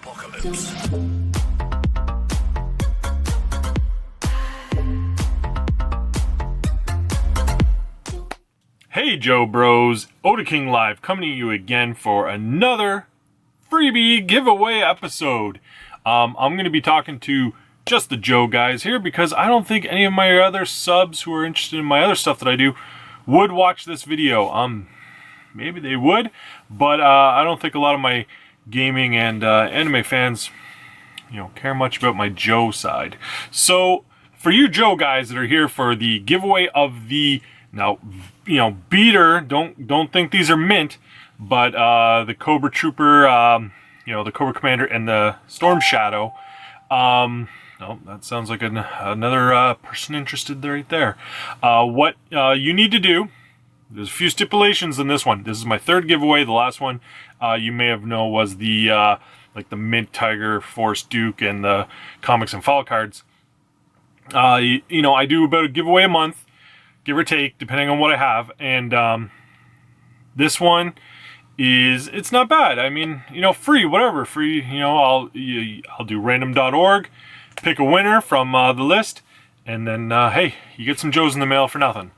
apocalypse. Hey Joe Bros, Oda King Live coming to you again for another freebie giveaway episode. I'm going to be talking to just the Joe guys here because I don't think any of my other subs who are interested in my other stuff that I do would watch this video. Maybe they would, but I don't think a lot of my gaming and anime fans, care much about my Joe side. So for you Joe guys that are here for the giveaway of the beater, don't think these are mint, but the Cobra Trooper, the Cobra Commander and the Storm Shadow. No, that sounds like another person interested right there. What you need to do, there's a few stipulations in this one. This is my third giveaway. The last one you may have known was the the Mint Tiger, Force Duke, and the comics and file cards. I do about a giveaway a month, give or take, depending on what I have. And this one it's not bad. I mean, free, whatever, free. I'll do random.org, pick a winner from the list, and then hey, you get some Joes in the mail for nothing.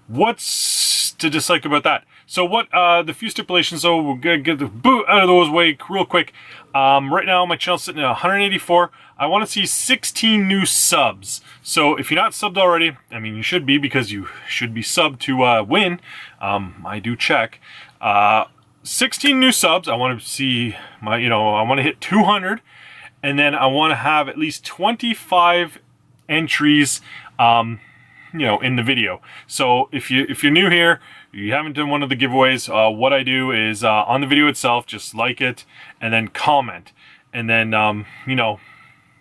What's to dislike about that? So what the few stipulations, so we're gonna get the boot out of those way real quick. Right now my channel's sitting at 184. I want to see 16 new subs. So if you're not subbed already, I mean you should be, because you should be subbed to win. I do check. 16 new subs. I want to see my, I want to hit 200, and then I want to have at least 25 entries in the video. So if you're new here, you haven't done one of the giveaways, what I do is on the video itself, just like it and then comment, and then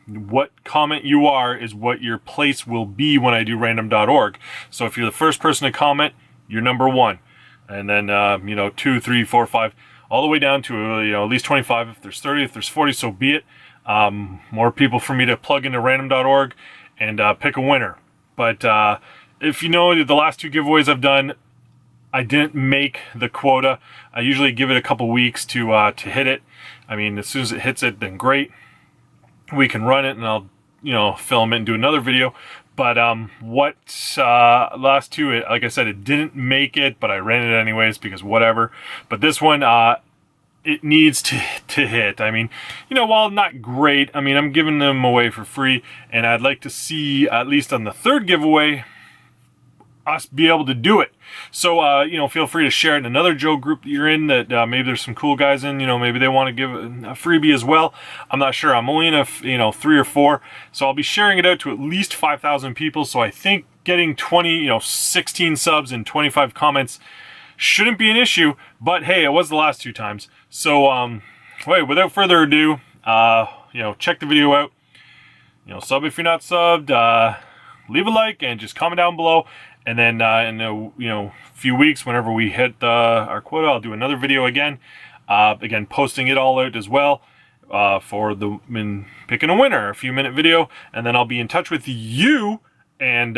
what comment you are is what your place will be when I do random.org. So if you're the first person to comment, you're number one, and then 2, 3, 4, 5, all the way down to at least 25. If there's 30, if there's 40, so be it. More people for me to plug into random.org and pick a winner. But if you know, the last two giveaways I've done, I didn't make the quota. I usually give it a couple weeks to hit it. I mean, as soon as it hits it, then great. We can run it, and I'll film it and do another video. But last two, like I said, it didn't make it, but I ran it anyways because whatever. But this one, it needs to hit. I mean, while not great, I mean, I'm giving them away for free, and I'd like to see, at least on the third giveaway, us be able to do it. So, feel free to share it in another Joe group that you're in, that maybe there's some cool guys in, maybe they want to give a freebie as well. I'm not sure. I'm only in a, 3 or 4, so I'll be sharing it out to at least 5,000 people. So I think getting 16 subs and 25 comments shouldn't be an issue, but hey, it was the last 2 times. So, wait, without further ado, check the video out. Sub if you're not subbed, leave a like and just comment down below. And then in a few weeks, whenever we hit our quota, I'll do another video again. Again, posting it all out as well for picking a winner, a few-minute video, and then I'll be in touch with you and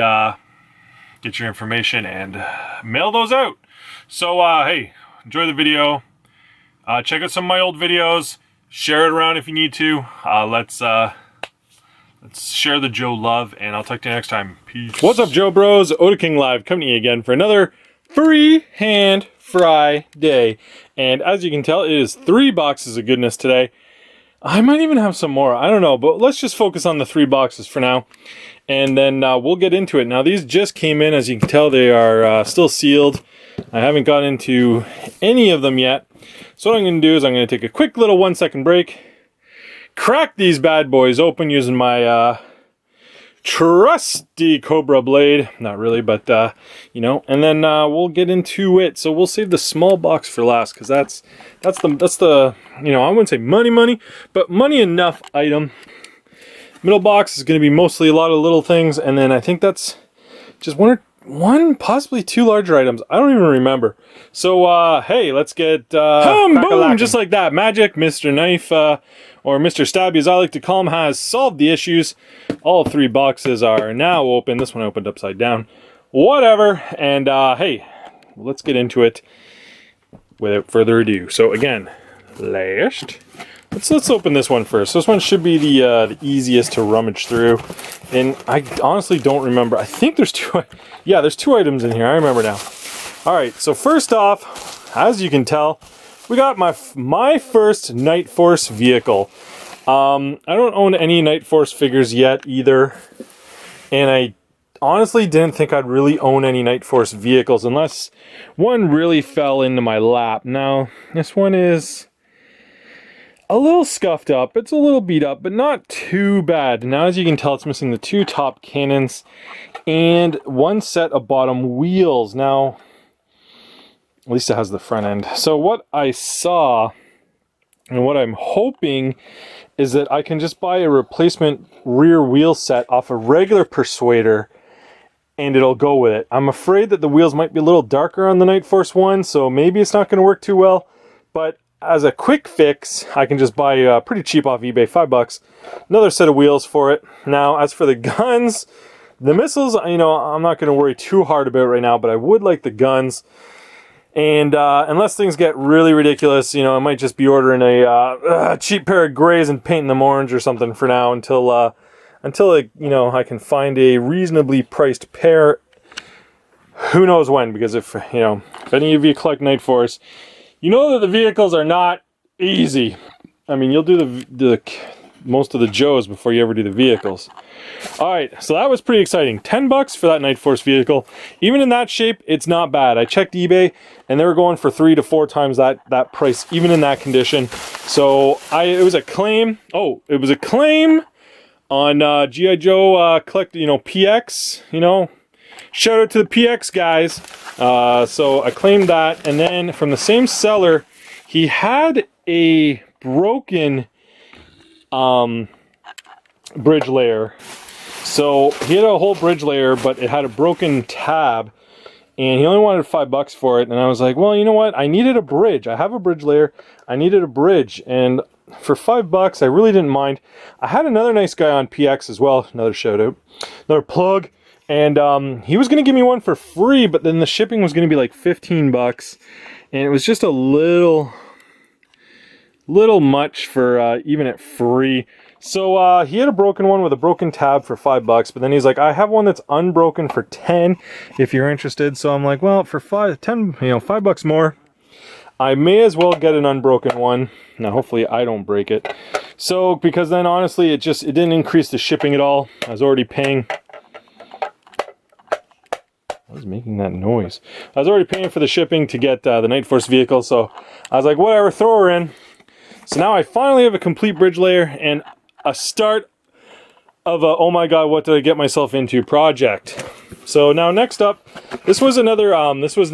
get your information and mail those out. So hey, enjoy the video. Check out some of my old videos. Share it around if you need to. Let's share the Joe love, and I'll talk to you next time. Peace. What's up, Joe Bros? Oda King Live coming to you again for another free hand Friday. And as you can tell, it is 3 boxes of goodness today. I might even have some more. I don't know, but let's just focus on the 3 boxes for now, and then we'll get into it. Now, these just came in. As you can tell, they are still sealed. I haven't got into any of them yet. So what I'm going to do is I'm going to take a quick little 1-second break, crack these bad boys open using my trusty Cobra blade. Not really, but and then we'll get into it. So we'll save the small box for last, because that's the I wouldn't say money, but money enough item. Middle box is going to be mostly a lot of little things, and then I think that's just one, possibly 2 larger items. I don't even remember. So, hey, let's get boom, just like that. Magic, Mr. Knife, or Mr. Stabby, as I like to call him, has solved the issues. All 3 boxes are now open. This one opened upside down. Whatever. And, hey, let's get into it without further ado. So, again, last Let's open this one first. This one should be the easiest to rummage through, and I honestly don't remember. I think there's two. Yeah, there's 2 items in here. I remember now. All right. So first off, as you can tell, we got my first Night Force vehicle. I don't own any Night Force figures yet either, and I honestly didn't think I'd really own any Night Force vehicles unless one really fell into my lap. Now, this one is a little scuffed up. It's a little beat up, but not too bad. Now, as you can tell, it's missing the 2 top cannons and 1 set of bottom wheels. Now, at least it has the front end. So what I saw and what I'm hoping is that I can just buy a replacement rear wheel set off a regular Persuader and it'll go with it. I'm afraid that the wheels might be a little darker on the Night Force one, so maybe it's not going to work too well. But as a quick fix, I can just buy pretty cheap off eBay, $5, another set of wheels for it. Now, as for the guns, the missiles, you know, I'm not going to worry too hard about right now, but I would like the guns. And unless things get really ridiculous, you know, I might just be ordering a cheap pair of grays and painting them orange or something for now until you know, I can find a reasonably priced pair. Who knows when? Because if any of you collect Night Force, you know that the vehicles are not easy. I mean, you'll do the most of the Joes before you ever do the vehicles. All right, so that was pretty exciting. $10 for that Night Force vehicle. Even in that shape, it's not bad. I checked eBay, and they were going for 3 to 4 times that price, even in that condition. So it was a claim. Oh, it was a claim on G.I. Joe collect, PX. Shout out to the PX guys. So I claimed that, and then from the same seller, he had a broken bridge layer. So he had a whole bridge layer, but it had a broken tab, and he only wanted $5 for it. And I was like, well, you know what? I needed a bridge. I have a bridge layer. I needed a bridge, and for $5, I really didn't mind. I had another nice guy on PX as well. Another shout out, another plug. And he was going to give me one for free, but then the shipping was going to be like $15, and it was just a little much for even at free. So he had a broken one with a broken tab for $5, but then he's like, I have one that's unbroken for 10 if you're interested. So I'm like, well, for $5 more, I may as well get an unbroken one. Now, hopefully I don't break it. So, because then honestly, it didn't increase the shipping at all. I was already paying. I was making that noise. I was already paying for the shipping to get the Night Force vehicle, so I was like, whatever, throw her in. So now I finally have a complete bridge layer and a start of a, oh my god, what did I get myself into project. So now next up, this was another, this was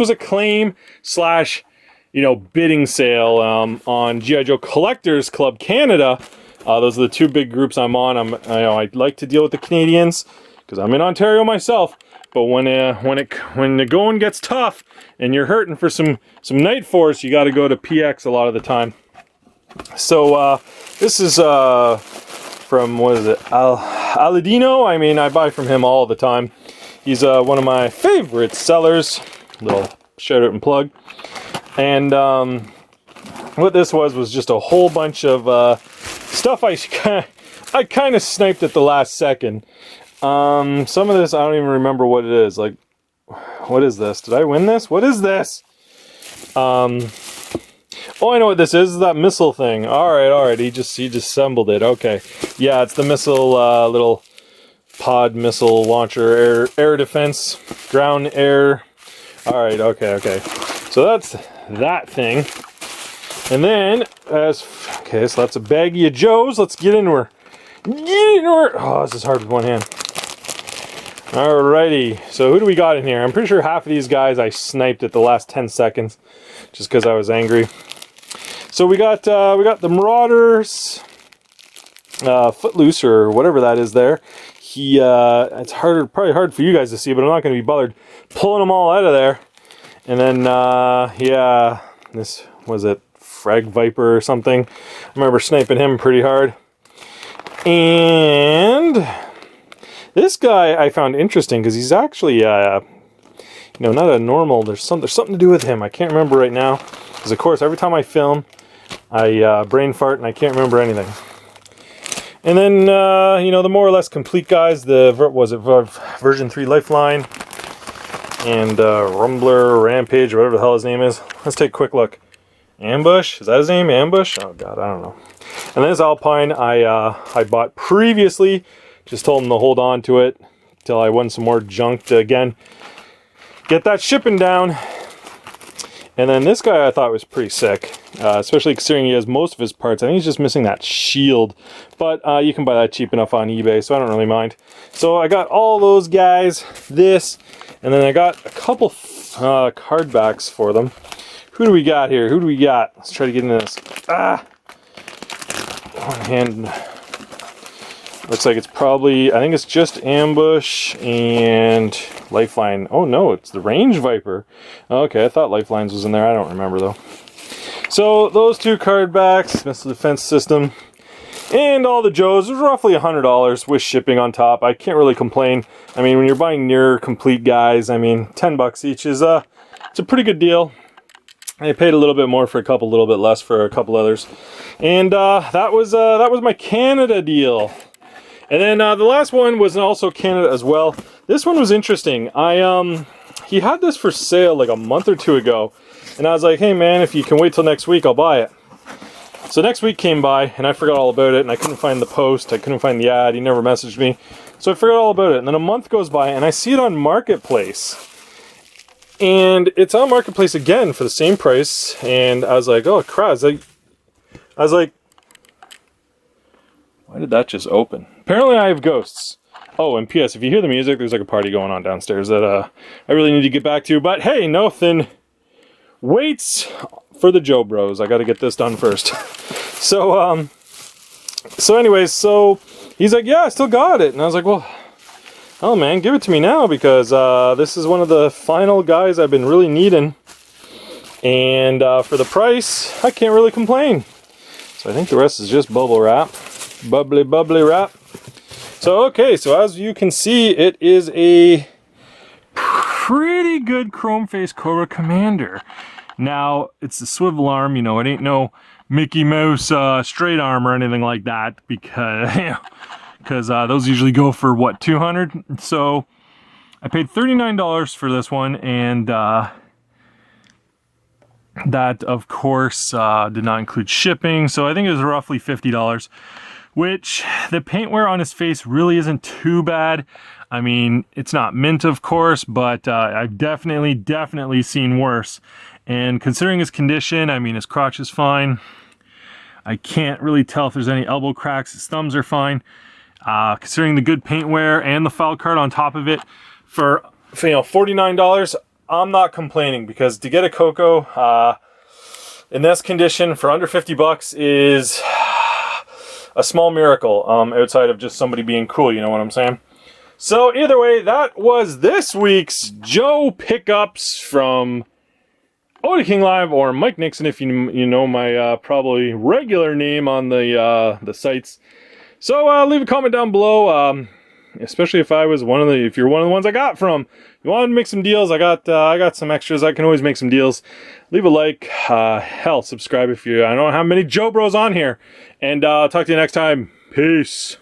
a claim / bidding sale on G.I. Joe Collectors Club Canada. Those are the 2 big groups I'm on. I like to deal with the Canadians because I'm in Ontario myself. But when the going gets tough and you're hurting for some Night Force, you got to go to PX a lot of the time. So this is from, what is it, Aladino. I mean, I buy from him all the time. He's one of my favorite sellers. Little shout out and plug. And what this was just a whole bunch of stuff I kind of sniped at the last second. Some of this, I don't even remember what it is. Like, what is this? Did I win this? What is this? Oh, I know what this is. This is that missile thing. Alright. He just assembled it. Okay. Yeah, it's the missile, little pod missile launcher, air defense, ground air. Alright, okay. So that's that thing. And then, so that's a baggie of Joes. Let's get into her. Oh, this is hard with one hand. Alrighty, so who do we got in here? I'm pretty sure half of these guys I sniped at the last 10 seconds, just because I was angry. So we got the Marauders, Footloose or whatever that is there. It's probably hard for you guys to see, but I'm not going to be bothered pulling them all out of there. And then this was it, Frag Viper or something. I remember sniping him pretty hard. And this guy I found interesting because he's actually, not a normal. There's something to do with him. I can't remember right now because, of course, every time I film, I brain fart and I can't remember anything. And then, you know, the more or less complete guys, version 3 Lifeline and Rumbler, Rampage, or whatever the hell his name is. Let's take a quick look. Ambush? Is that his name? Ambush? Oh god, I don't know. And this Alpine I bought previously. Just told him to hold on to it till I won some more junk to, again, get that shipping down. And then this guy I thought was pretty sick, especially considering he has most of his parts. I think he's just missing that shield, but you can buy that cheap enough on eBay, so I don't really mind. So I got all those guys, this, and then I got a couple card backs for them. Who do we got here? Who do we got? Let's try to get into this. One hand. Looks like it's probably, I think it's just Ambush and Lifeline. Oh no, it's the Range Viper. Okay, I thought Lifelines was in there. I don't remember though. So those two card backs, Missile Defense System, and all the Joes was roughly $100 with shipping on top. I can't really complain. I mean, when you're buying near complete guys, I mean, 10 bucks each is it's a pretty good deal. I paid a little bit more for a couple, a little bit less for a couple others, and that was my Canada deal. And then the last one was also Canada as well. This one was interesting. He had this for sale like a month or two ago, and I was like, hey man, if you can wait till next week, I'll buy it. So next week came by, and I forgot all about it, and I couldn't find the post, I couldn't find the ad, he never messaged me. So I forgot all about it, and then a month goes by, and I see it on Marketplace. And it's on Marketplace again for the same price, and I was like, oh crap, I was like, why did that just open? Apparently I have ghosts. Oh, and P.S. if you hear the music, there's like a party going on downstairs that I really need to get back to. But hey, nothing waits for the Joe Bros. I got to get this done first. So anyways, so he's like, yeah, I still got it. And I was like, well, oh man, give it to me now, because this is one of the final guys I've been really needing. And for the price, I can't really complain. So I think the rest is just bubble wrap. Bubbly wrap. So okay, so as you can see, it is a pretty good chrome face Cobra Commander. Now, it's a swivel arm, you know, it ain't no Mickey Mouse straight arm or anything like that, because those usually go for what, 200? So I paid $39 for this one, and that of course did not include shipping, so I think it was roughly $50. Which, the paint wear on his face really isn't too bad. I mean, it's not mint, of course, but I've definitely seen worse. And considering his condition, I mean, his crotch is fine. I can't really tell if there's any elbow cracks. His thumbs are fine. Considering the good paint wear and the file card on top of it, for you know, $49, I'm not complaining, because to get a Coco in this condition for under 50 bucks is a small miracle, outside of just somebody being cool, you know what I'm saying? So either way, that was this week's Joe pickups from Oda King Live, or Mike Nixon, if you know my probably regular name on the sites. So leave a comment down below, especially if you're one of the ones I got from. If you want to make some deals, I got some extras. I can always make some deals. Leave a like, hell, subscribe if I don't have many Joe Bros on here. And I'll talk to you next time. Peace.